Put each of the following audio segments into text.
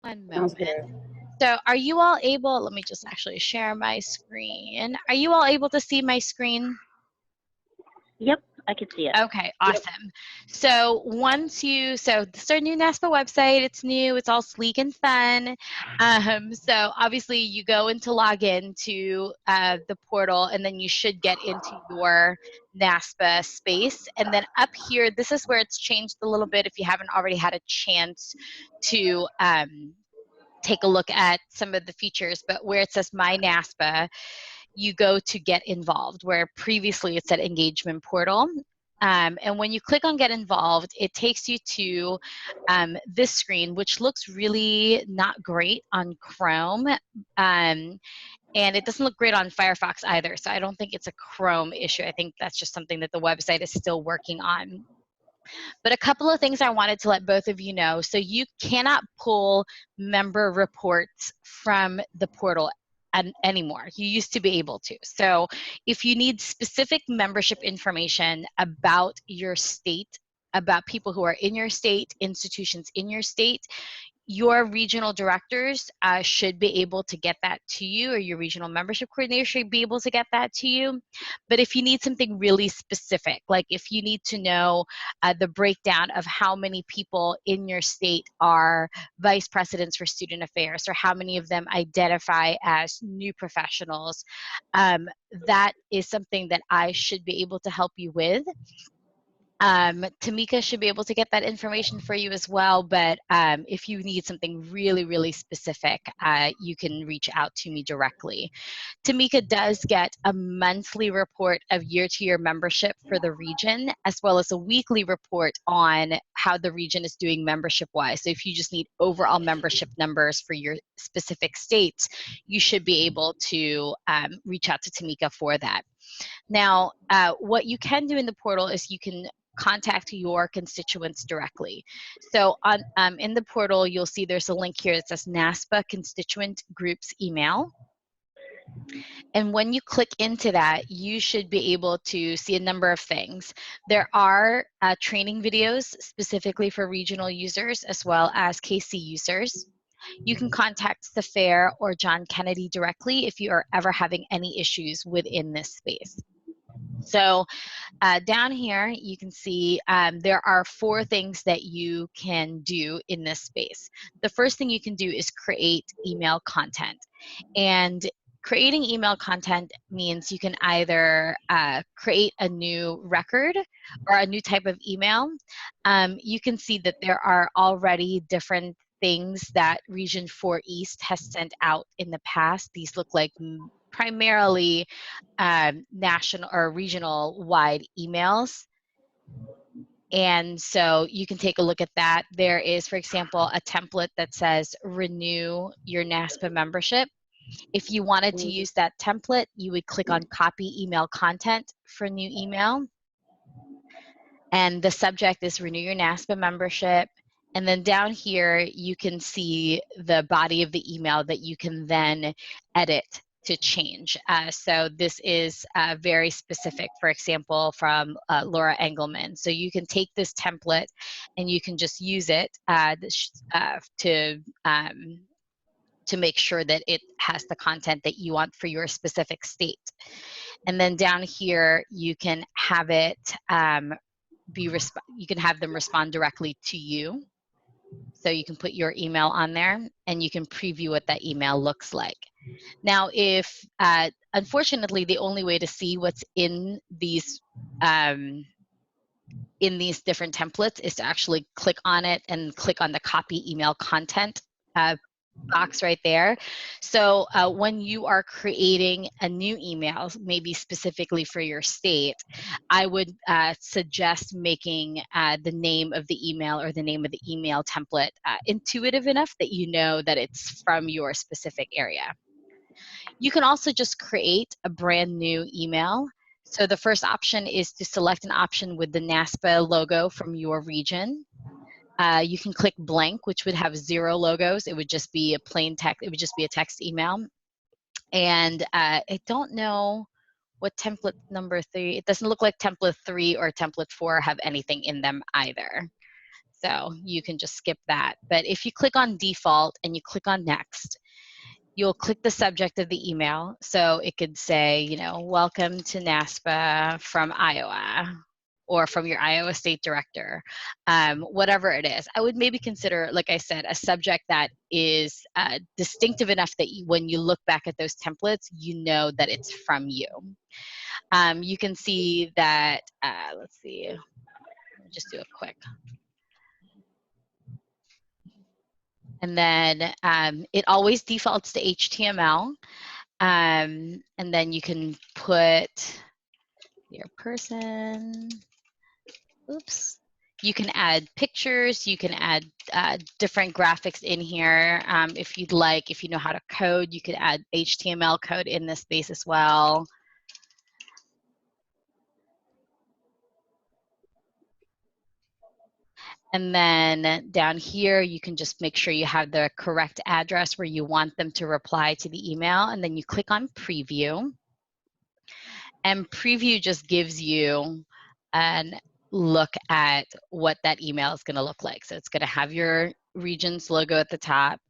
One Sounds moment. good. So are you all able, let me just actually share my screen. Are you all able to see my screen? Yep, I can see it. Okay, awesome. So so this is our new NASPA website. It's new, it's all sleek and fun. So obviously you go in to log in to the portal, and then you should get into your NASPA space. And then up here, this is where it's changed a little bit if you haven't already had a chance to take a look at some of the features, but where it says My NASPA, you go to Get Involved, where previously it said Engagement Portal. And when you click on Get Involved, it takes you to this screen, which looks really not great on Chrome. And it doesn't look great on Firefox either. So I don't think it's a Chrome issue. I think that's just something that the website is still working on. But a couple of things I wanted to let both of you know. So you cannot pull member reports from the portal anymore. You used to be able to. So if you need specific membership information about your state, about people who are in your state, institutions in your state, your regional directors should be able to get that to you, or your regional membership coordinator should be able to get that to you. But if you need something really specific, like if you need to know the breakdown of how many people in your state are vice presidents for student affairs, or how many of them identify as new professionals, that is something that I should be able to help you with. Tamika should be able to get that information for you as well, but if you need something really, really specific, you can reach out to me directly. Tamika does get a monthly report of year-to-year membership for the region, as well as a weekly report on how the region is doing membership-wise. So if you just need overall membership numbers for your specific states, you should be able to reach out to Tamika for that. Now, what you can do in the portal is you can contact your constituents directly. So on in the portal, you'll see there's a link here that says NASPA Constituent Groups Email. And when you click into that, you should be able to see a number of things. There are training videos specifically for regional users as well as KC users. You can contact the fair or John Kennedy directly if you are ever having any issues within this space. So down here, you can see there are 4 things that you can do in this space. The first thing you can do is create email content. And creating email content means you can either create a new record or a new type of email. You can see that there are already different things that Region 4 East has sent out in the past. These look like primarily national or regional wide emails. And so you can take a look at that. There is, for example, a template that says renew your NASPA membership. If you wanted to use that template, you would click on copy email content for new email. And the subject is renew your NASPA membership. And then down here, you can see the body of the email that you can then edit to change. So this is very specific, for example, from Laura Engelman. So you can take this template and you can just use it to make sure that it has the content that you want for your specific state. And then down here, you can have it you can have them respond directly to you. So you can put your email on there and you can preview what that email looks like. Now, if unfortunately the only way to see what's in these different templates is to actually click on it and click on the copy email content box right there. So when you are creating a new email, maybe specifically for your state, I would suggest making the name of the email or the name of the email template intuitive enough that you know that it's from your specific area. You can also just create a brand new email. So the first option is to select an option with the NASPA logo from your region. You can click blank, which would have 0 logos. It would just be a plain text. It would just be a text email. And I don't know what template number 3. It doesn't look like template 3 or template 4 have anything in them either. So you can just skip that. But if you click on default and you click on next, you'll click the subject of the email. So it could say, you know, welcome to NASPA from Iowa, or from your Iowa State Director, whatever it is. I would maybe consider, like I said, a subject that is distinctive enough that when you look back at those templates, you know that it's from you. You can see that, let's see, let me just do a quick. And then it always defaults to HTML. And then you can put your person, oops. You can add pictures, you can add different graphics in here. If you'd like, if you know how to code, you could add HTML code in this space as well. And then down here, you can just make sure you have the correct address where you want them to reply to the email. And then you click on preview. And preview just gives you an look at what that email is going to look like. So it's going to have your region's logo at the top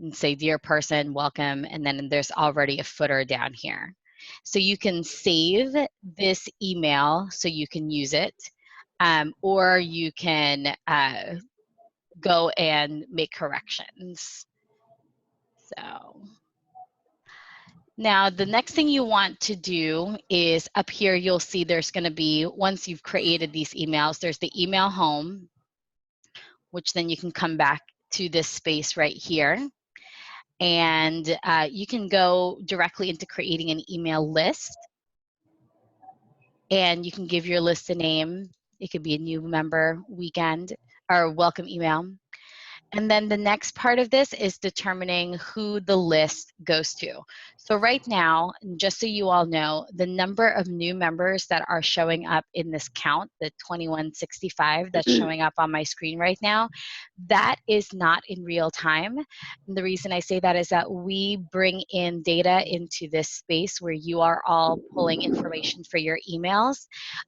and say, dear person, welcome. And then there's already a footer down here. So you can save this email so you can use it, or you can go and make corrections. So now the next thing you want to do is up here, you'll see there's going to be, once you've created these emails, there's the email home, which then you can come back to this space right here. And you can go directly into creating an email list. And you can give your list a name. It could be a new member weekend or welcome email. And then the next part of this is determining who the list goes to. So right now, just so you all know, the number of new members that are showing up in this count, the 2165 that's showing up on my screen right now, that is not in real time. And the reason I say that is that we bring in data into this space where you are all pulling information for your emails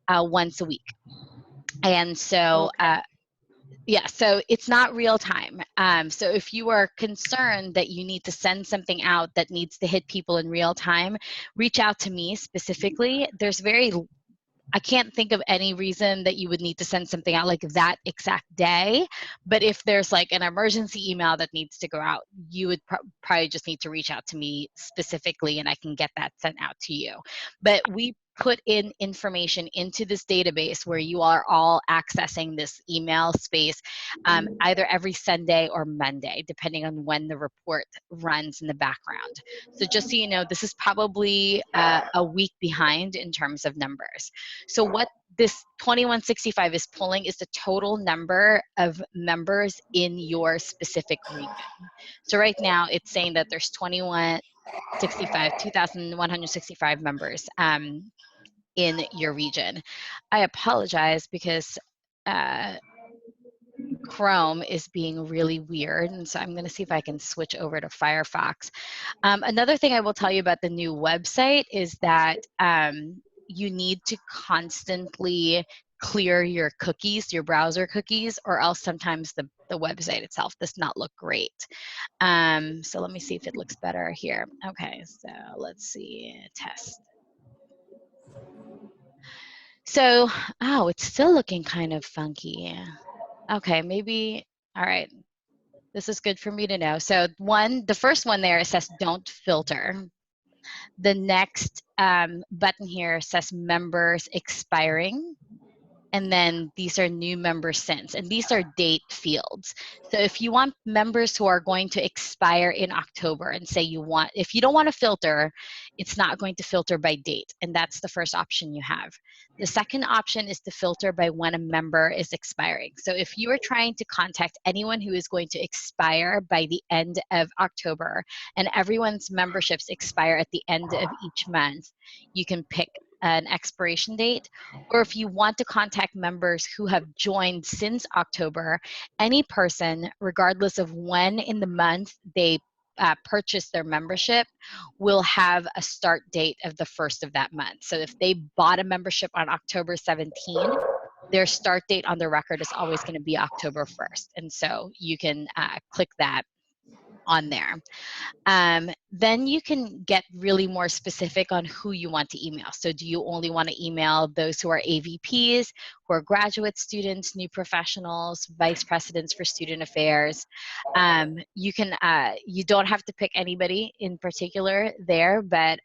once a week. And so yeah, so it's not real time. So if you are concerned that you need to send something out that needs to hit people in real time, reach out to me specifically. I can't think of any reason that you would need to send something out like that exact day. But if there's like an emergency email that needs to go out, you would probably just need to reach out to me specifically and I can get that sent out to you. But we put in information into this database where you are all accessing this email space either every Sunday or Monday, depending on when the report runs in the background. So just so you know, this is probably a week behind in terms of numbers. So what this 2165 is pulling is the total number of members in your specific region. So right now it's saying that there's 2,165 members in your region. I apologize because Chrome is being really weird, and so I'm going to see if I can switch over to Firefox. Another thing I will tell you about the new website is that you need to constantly clear your cookies, your browser cookies, or else sometimes the website itself does not look great. So let me see if it looks better here. Okay, so let's see, test. So, oh, it's still looking kind of funky. Okay, maybe, all right. This is good for me to know. So the first one there says don't filter. The next button here says members expiring. And then these are new members since, and these are date fields. So if you want members who are going to expire in October and say if you don't want to filter, it's not going to filter by date, and that's the first option you have. The second option is to filter by when a member is expiring. So if you are trying to contact anyone who is going to expire by the end of October, and everyone's memberships expire at the end of each month, you can pick an expiration date. Or if you want to contact members who have joined since October, any person, regardless of when in the month they purchase their membership, will have a start date of the first of that month. So if they bought a membership on October 17, their start date on the record is always going to be October 1st. And so you can click that on there. Then you can get really more specific on who you want to email. So do you only want to email those who are AVPs, who are graduate students, new professionals, vice presidents for student affairs? You don't have to pick anybody in particular there, but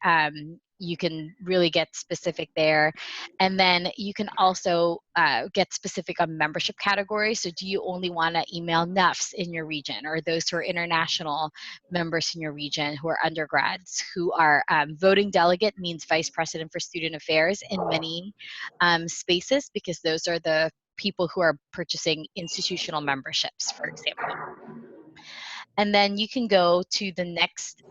you can really get specific there. And then you can also get specific on membership categories. So do you only want to email NUFs in your region, or those who are international members in your region, who are undergrads, who are voting delegate means vice president for student affairs in many spaces, because those are the people who are purchasing institutional memberships, for example. And then you can go to the next,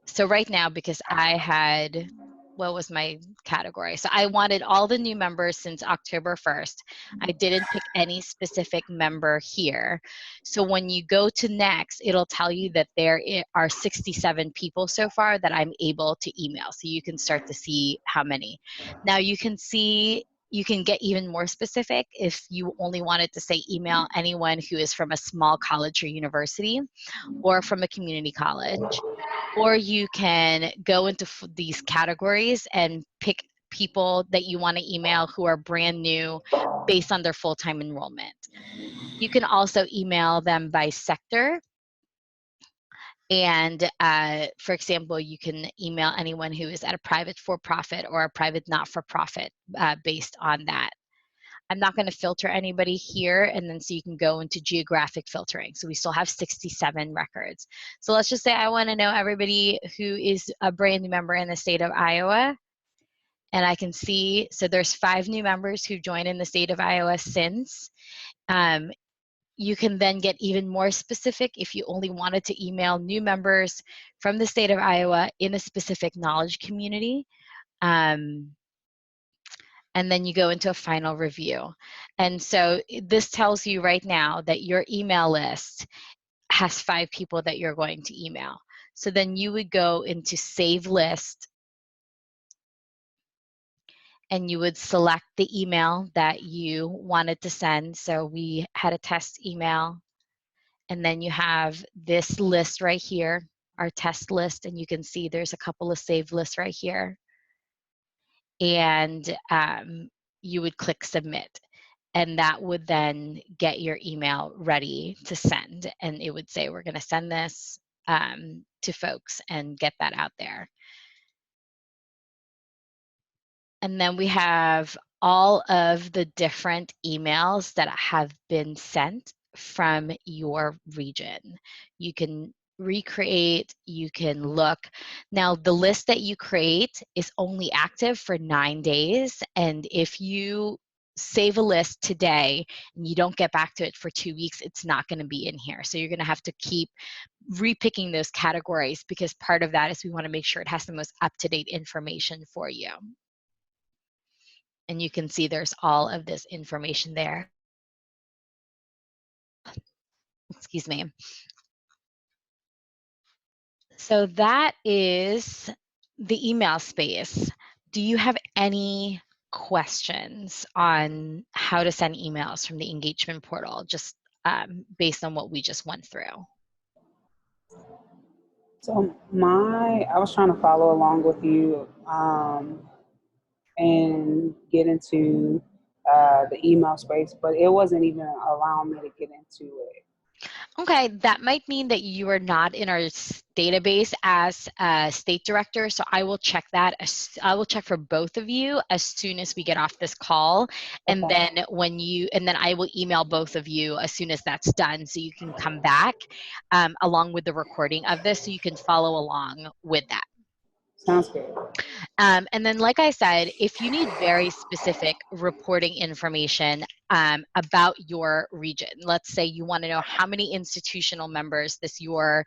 so right now, because I had, what was my category? So I wanted all the new members since October 1st. I didn't pick any specific member here. So when you go to next, it'll tell you that there are 67 people so far that I'm able to email. So you can start to see how many. Now you can see, you can get even more specific if you only wanted to say email anyone who is from a small college or university, or from a community college. Or you can go into these categories and pick people that you want to email who are brand new based on their full-time enrollment. You can also email them by sector. And for example, you can email anyone who is at a private for-profit or a private not-for-profit based on that. I'm not going to filter anybody here, and then so you can go into geographic filtering. So we still have 67 records. So let's just say I want to know everybody who is a brand new member in the state of Iowa. And I can see, so there's 5 new members who joined in the state of Iowa since. You can then get even more specific if you only wanted to email new members from the state of Iowa in a specific knowledge community. And then you go into a final review. And so this tells you right now that your email list has 5 people that you're going to email. So then you would go into Save List, and you would select the email that you wanted to send. So we had a test email, and then you have this list right here, our test list, and you can see there's a couple of saved lists right here. And you would click Submit, and that would then get your email ready to send. And it would say, we're going to send this to folks and get that out there. And then we have all of the different emails that have been sent from your region. You can recreate, you can look. Now, the list that you create is only active for 9 days. And if you save a list today and you don't get back to it for 2 weeks, it's not going to be in here. So you're going to have to keep repicking those categories, because part of that is we want to make sure it has the most up-to-date information for you. And you can see there's all of this information there. Excuse me. So that is the email space. Do you have any questions on how to send emails from the engagement portal, just based on what we just went through? So I was trying to follow along with you and get into the email space, but it wasn't even allowing me to get into it. Okay, that might mean that you are not in our database as a state director. So I will check that. I will check for both of you as soon as we get off this call. And Okay. then I will email both of you as soon as that's done, so you can come back along with the recording of this, so you can follow along with that. Sounds good. And then, like I said, if you need very specific reporting information about your region, let's say you want to know how many institutional members does your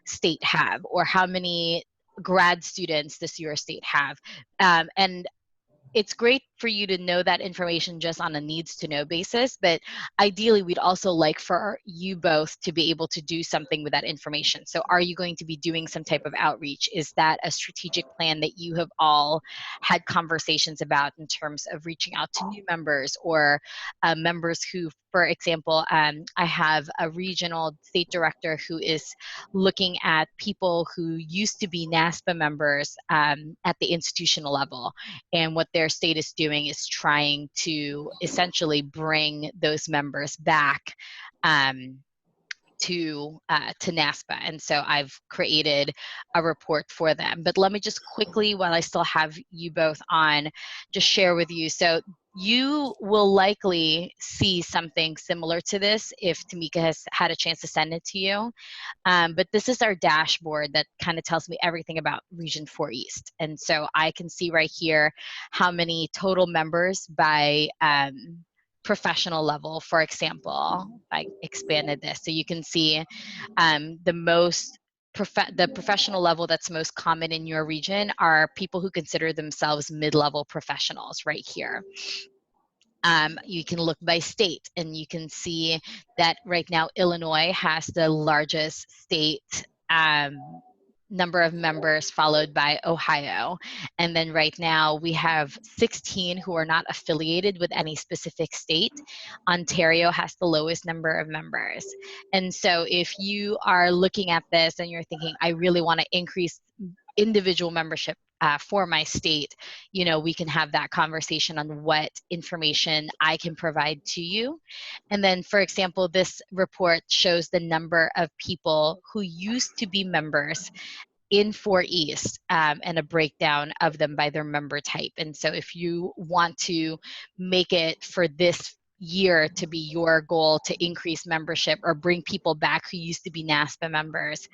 state have, or how many grad students does your state have, and it's great for you to know that information just on a needs to know basis, but ideally we'd also like for you both to be able to do something with that information. So are you going to be doing some type of outreach? Is that a strategic plan that you have all had conversations about in terms of reaching out to new members or members who, for example, I have a regional state director who is looking at people who used to be NASPA members at the institutional level. And what their state is doing is trying to essentially bring those members back to NASPA. And so I've created a report for them. But let me just quickly, while I still have you both on, just share with you. So you will likely see something similar to this if Tamika has had a chance to send it to you. But this is our dashboard that kind of tells me everything about Region 4 East. And so I can see right here how many total members by professional level. For example, I expanded this so you can see the professional level that's most common in your region are people who consider themselves mid-level professionals right here. You can look by state and you can see that right now Illinois has the largest state number of members, followed by Ohio. And then right now we have 16 who are not affiliated with any specific state. Ontario has the lowest number of members. And so if you are looking at this and you're thinking, I really want to increase individual membership for my state, you know, we can have that conversation on what information I can provide to you. And then, for example, this report shows the number of people who used to be members in 4 East and a breakdown of them by their member type. And so if you want to make it for this year to be your goal to increase membership or bring people back who used to be NASPA members,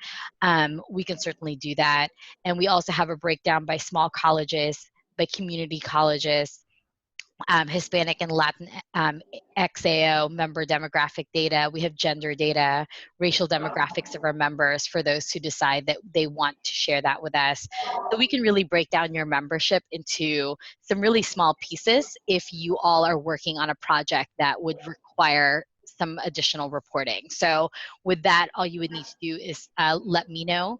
we can certainly do that. And we also have a breakdown by small colleges, by community colleges, Hispanic and Latin XAO member demographic data. We have gender data, racial demographics of our members for those who decide that they want to share that with us. So we can really break down your membership into some really small pieces if you all are working on a project that would require some additional reporting. So with that, all you would need to do is let me know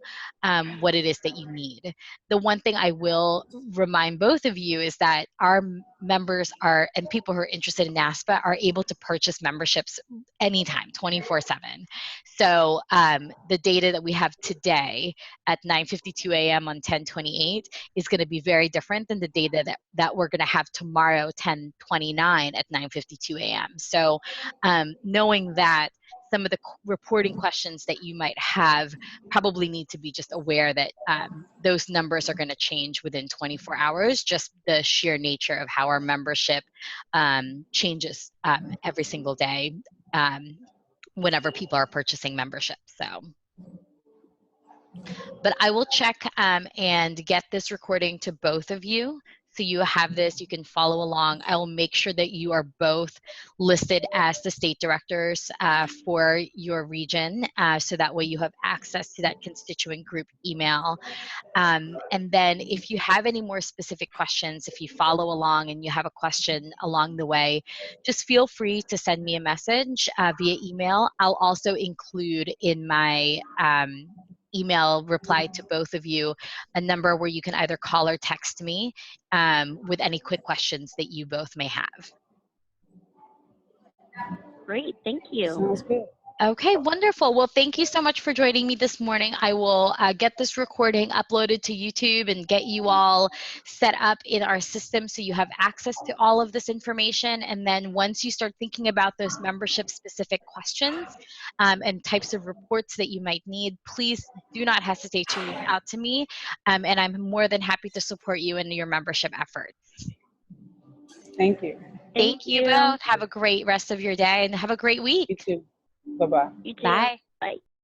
what it is that you need. The one thing I will remind both of you is that our members are, and people who are interested in NASPA are able to purchase memberships anytime, 24/7. So the data that we have today at 9:52 a.m. on 10/28 is going to be very different than the data that we're going to have tomorrow, 10/29 at 9:52 a.m. So knowing that, some of the reporting questions that you might have probably need to be just aware that those numbers are going to change within 24 hours, just the sheer nature of how our membership changes every single day whenever people are purchasing membership. So, but I will check and get this recording to both of you. So you have this, you can follow along. I will make sure that you are both listed as the state directors for your region, so that way you have access to that constituent group email. And then if you have any more specific questions, if you follow along and you have a question along the way, just feel free to send me a message via email. I'll also include in my email reply to both of you a number where you can either call or text me with any quick questions that you both may have. Great, thank you. Sounds good. Okay, wonderful. Well, thank you so much for joining me this morning. I will get this recording uploaded to YouTube and get you all set up in our system so you have access to all of this information. And then once you start thinking about those membership specific questions and types of reports that you might need, please do not hesitate to reach out to me. And I'm more than happy to support you in your membership efforts. Thank you. Thank you both. Have a great rest of your day and have a great week. You too. Bye-bye. You too. Bye. Bye.